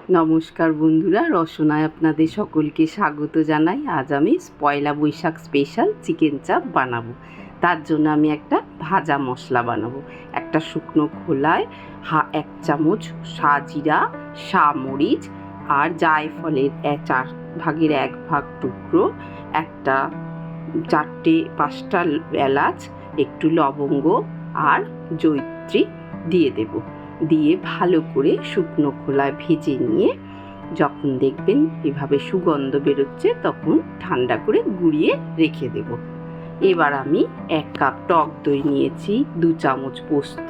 নমস্কার বন্ধুরা, রসনায় আপনাদের সকলকে স্বাগত জানাই। আজ আমি পয়লা বৈশাখ স্পেশাল চিকেন চাপ বানাবো। তার জন্য আমি একটা ভাজা মশলা বানাবো। একটা শুকনো খোলায় 1 চামচ সাজিরা, মরিচ আর জায়ফলের 4 ভাগের 1 ভাগ টুকরো, একটা 4-5টা এলাচ, একটু লবঙ্গ আর জয়িত্রী দিয়ে দেবো। দিয়ে ভালো করে শুকনো খোলায় ভেজে নিয়ে যখন দেখবেন এভাবে সুগন্ধ বেরোচ্ছে তখন ঠান্ডা করে গুঁড়িয়ে রেখে দেব। এবার আমি 1 কাপ টক দই নিয়েছি, 2 চামচ পোস্ত,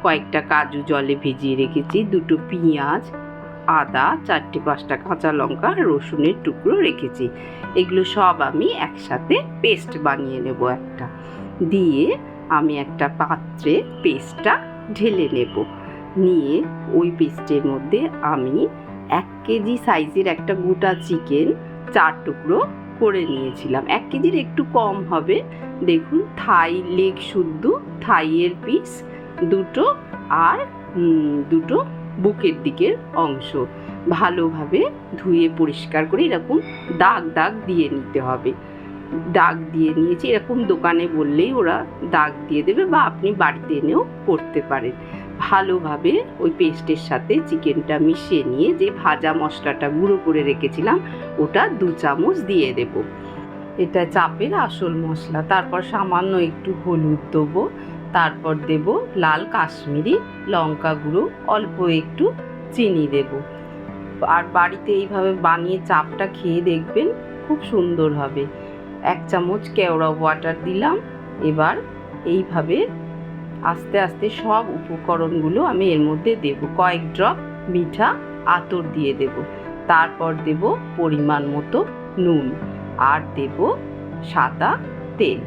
কয়েকটা কাজু জলে ভিজিয়ে রেখেছি, 2টো পেঁয়াজ, আদা, 4-5টা কাঁচা লঙ্কা, রসুনের টুকরো রেখেছি। এগুলো সব আমি একসাথে পেস্ট বানিয়ে নেব। একটা দিয়ে আমি একটা পাত্রে পেস্টটা ঢেলে নেব। নিয়ে ওই পেস্টের মধ্যে আমি 1 কেজি সাইজের একটা গোটা চিকেন 4 টুকরো করে নিয়েছিলাম। 1 কেজির একটু কম হবে। দেখুন, থাই লেগ শুদ্ধ থাইয়ের পিস 2টো আর 2টো বুকের দিকের অংশ ভালোভাবে ধুয়ে পরিষ্কার করে এরকম দাগ দাগ দিয়ে নিতে হবে। দাগ দিয়ে নিয়েছি, এরকম দোকানে বললেই ওরা দাগ দিয়ে দেবে, বা আপনি বাড়িতে এনেও করতে পারেন। ভালোভাবে ওই পেস্টের সাথে চিকেনটা মিশিয়ে নিয়ে যে ভাজা মশলাটা গুঁড়ো করে রেখেছিলাম ওটা 2 চামচ দিয়ে দেব। এটা চাপের আসল মশলা। তারপর সামান্য একটু হলুদ দেবো, তারপর দেব লাল কাশ্মীরি লঙ্কা গুঁড়ো, অল্প একটু চিনি দেব। আর বাড়িতে এইভাবে বানিয়ে চাপটা খেয়ে দেখবেন, খুব সুন্দর হবে। 1 চামচ কেওড়া ওয়াটার দিলাম। এবার এইভাবে আস্তে আস্তে সব উপকরণগুলো আমি এর মধ্যে দেব। কয়েক ড্রপ মিঠা আতর দিয়ে দেব। তারপর দেব পরিমাণ মতো নুন আর দেব সাদা তেল,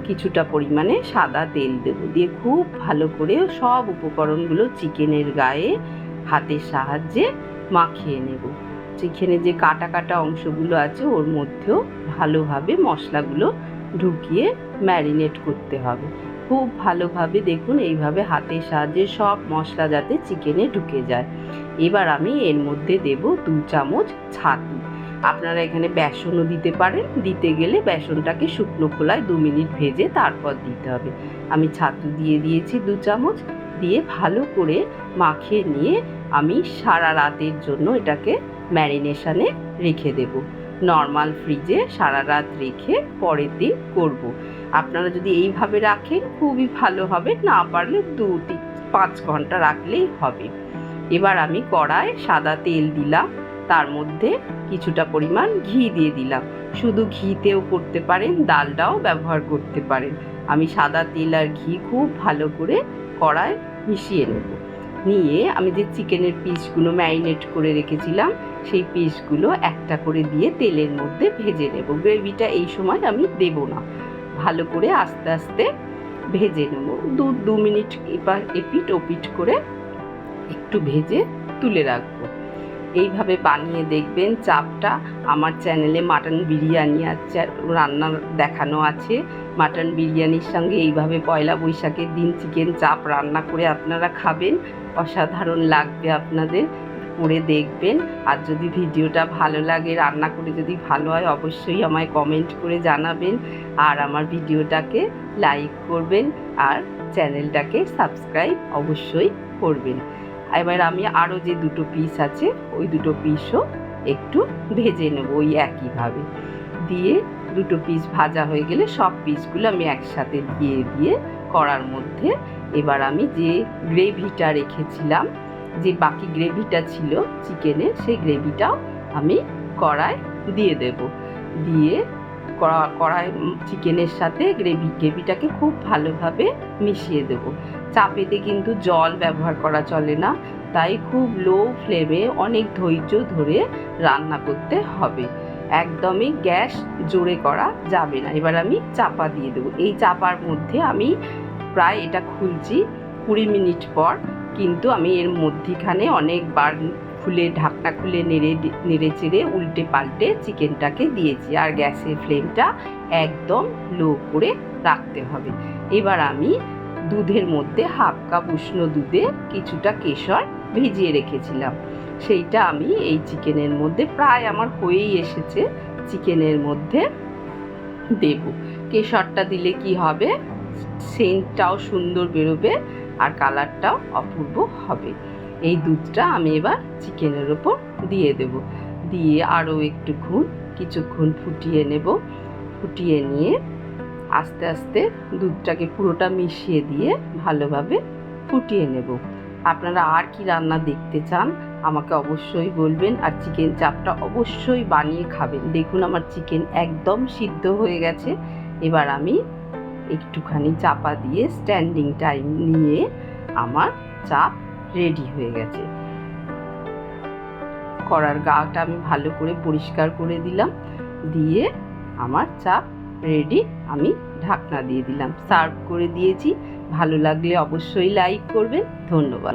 কিছুটা পরিমাণে সাদা তেল দেব। দিয়ে খুব ভালো করে সব উপকরণগুলো চিকেনের গায়ে হাতের সাহায্যে মাখিয়ে নেব। চিকেনে যে কাটা কাটা অংশগুলো আছে ওর মধ্যেও ভালোভাবে মশলাগুলো ঢুকিয়ে ম্যারিনেট করতে হবে। খুব ভালোভাবে দেখুন এইভাবে হাতের সাহায্যে সব মশলা যাতে চিকেনে ঢুকে যায়। এবার আমি এর মধ্যে দেব 2 চামচ ছাতু। আপনারা এখানে বেসনও দিতে পারেন। দিতে গেলে বেসনটাকে শুকনো খোলায় 2 মিনিট ভেজে তারপর দিতে হবে। আমি ছাতু দিয়ে দিয়েছি 2 চামচ। দিয়ে ভালো করে মাখিয়ে নিয়ে আমি সারা রাতের জন্য এটাকে ম্যারিনেশনে রেখে দেব। নর্মাল ফ্রিজে সারা রাত রেখে পরের দিন করব। আপনারা যদি এইভাবে রাখেন খুবই ভালো হবে, না পারলে 2-5 ঘন্টা রাখলেই হবে। এবার আমি কড়ায় সাদা তেল দিলাম, তার মধ্যে কিছুটা পরিমাণ ঘি দিয়ে দিলাম। শুধু ঘিতেও করতে পারেন, ডালডাও ব্যবহার করতে পারেন। আমি সাদা তেল আর ঘি খুব ভালো করে কড়ায় মিশিয়ে নেব। নিয়ে আমি যে চিকেনের পিসগুলো ম্যারিনেট করে রেখেছিলাম সেই পিসগুলো একটা করে দিয়ে তেলের মধ্যে ভেজে নেব। গ্রেভিটা এই সময় আমি দেব না, ভালো করে আস্তে আস্তে ভেজে নেব। 2 মিনিট এপিট ওপিট করে একটু ভেজে তুলে রাখবো। এইভাবে বানিয়ে দেখবেন চাপটা। আমার চ্যানেলে মাটন বিরিয়ানি আছে, রান্না দেখানো আছে। মাটন বিরিয়ানির সঙ্গে এইভাবে পয়লা বৈশাখের দিন চিকেন চাপ রান্না করে আপনারা খাবেন, অসাধারণ লাগবে আপনাদের। করে দেখবেন। আর যদি ভিডিওটা ভালো লাগে, রান্না করে যদি ভালো হয়, অবশ্যই আমায় কমেন্ট করে জানাবেন। আর আমার ভিডিওটাকে লাইক করবেন আর চ্যানেলটাকে সাবস্ক্রাইব অবশ্যই করবেন। এবার আমি আরও যে 2টো পিস আছে ওই 2টো পিসও একটু ভেজে নেব ওই একইভাবে। দিয়ে 2টো পিস ভাজা হয়ে গেলে সব পিসগুলো আমি একসাথে দিয়ে কড়ার মধ্যে এবার আমি যে গ্রেভিটা রেখেছিলাম, যে বাকি গ্রেভিটা ছিল চিকেনের, সেই গ্রেভিটাও আমি কড়ায় দিয়ে দেব। দিয়ে কড়াই চিকেনের সাথে গ্রেভিটাকে খুব ভালোভাবে মিশিয়ে দেব। চাপেতে কিন্তু জল ব্যবহার করা চলে না, তাই খুব লো ফ্লেমে অনেক ধৈর্য ধরে রান্না করতে হবে। একদমই গ্যাস জোরে করা যাবে না। এবার আমি চাপা দিয়ে দেবো। এই চাপার মধ্যে আমি প্রায় এটা খুলছি 20 মিনিট পর, কিন্তু আমি এর মধ্যিখানে অনেকবার ঢাকনা খুলে নেড়ে চেড়ে উল্টে পাল্টে চিকেনটাকে দিয়েছি। আর গ্যাসের ফ্লেমটা একদম লো করে রাখতে হবে। এবার আমি দুধের মধ্যে 1/2 কাপ উষ্ণ দুধে কিছুটা কেশর ভিজিয়ে রেখেছিলাম সেইটা আমি এই চিকেনের মধ্যে, প্রায় আমার হয়েই এসেছে, চিকেনের মধ্যে দেব। কেশরটা দিলে কি হবে, সেন্টটাও সুন্দর বেরোবে আর কালারটাও অপূর্ব হবে। এই দুধটা আমি এবার চিকেনের ওপর দিয়ে দেব, দিয়ে আরও কিছুক্ষণ ফুটিয়ে নেব। ফুটিয়ে নিয়ে আস্তে আস্তে দুধটাকে পুরোটা মিশিয়ে দিয়ে ভালোভাবে ফুটিয়ে নেব। আপনারা আর কি রান্না দেখতে চান আমাকে অবশ্যই বলবেন, আর চিকেন চাপটা অবশ্যই বানিয়ে খাবেন। দেখুন আমার চিকেন একদম সিদ্ধ হয়ে গেছে। এবার আমি একটুখানি চাপা দিয়ে স্ট্যান্ডিং টাইম নিয়ে আমার চাপ রেডি হয়ে গেছে। কড়ার গাটা আমি ভালো করে পরিষ্কার করে দিলাম, দিয়ে আমার চাপ রেডি। আমি ঢাকনা দিয়ে দিলাম, সার্ভ করে দিয়েছি। ভালো লাগলে অবশ্যই লাইক করবেন। ধন্যবাদ।